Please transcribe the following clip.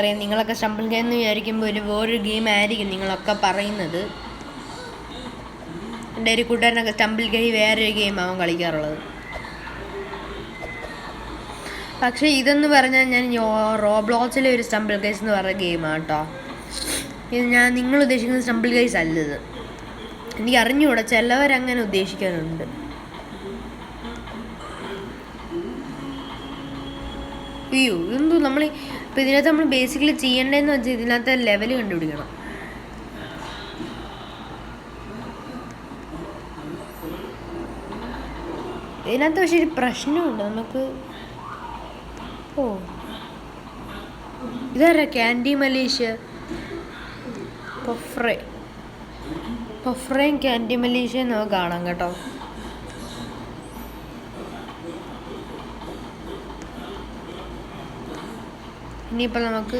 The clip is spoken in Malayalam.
അറിയാം, നിങ്ങളൊക്കെ സ്റ്റംബിൾ ഗെയിം എന്ന് വിചാരിക്കുമ്പോൾ വേറൊരു ഗെയിം ആയിരിക്കും നിങ്ങളൊക്കെ പറയുന്നത്. എൻ്റെ ഒരു കൂട്ടുകാരനൊക്കെ സ്റ്റംബിൾ ഗെയിം വേറൊരു ഗെയിമാവും കളിക്കാറുള്ളത്. പക്ഷേ ഇതെന്ന് പറഞ്ഞാൽ ഞാൻ റോബ്ലോക്സിലെ ഒരു സ്റ്റംബിൾ ഗെയിംസ് എന്ന് പറഞ്ഞ ഗെയിമാണ് കേട്ടോ. ഇത് നിങ്ങൾ ഉദ്ദേശിക്കുന്ന സ്റ്റംബിൾ ഗെയിംസ് അല്ലത്. എനിക്ക് അറിഞ്ഞുകൂടാ, ചിലവരങ്ങനെ ഉദ്ദേശിക്കാനുണ്ട്. അയ്യോ, എന്തോ നമ്മൾ ഇപ്പം ഇതിനകത്ത് നമ്മൾ ബേസിക്കലി ചെയ്യേണ്ടതെന്ന് വെച്ചാൽ ഇതിനകത്ത് ലെവൽ കണ്ടുപിടിക്കണം. ഇതിനകത്ത് പക്ഷേ ഒരു പ്രശ്നമുണ്ട്. നമുക്ക് ഇതാരാ? ക്യാൻഡി മലേഷ്യ, പഫ്രയും ക്യാൻഡി മലേഷ്യ നമുക്ക് കാണാം കേട്ടോ. ഇനിയിപ്പോൾ നമുക്ക്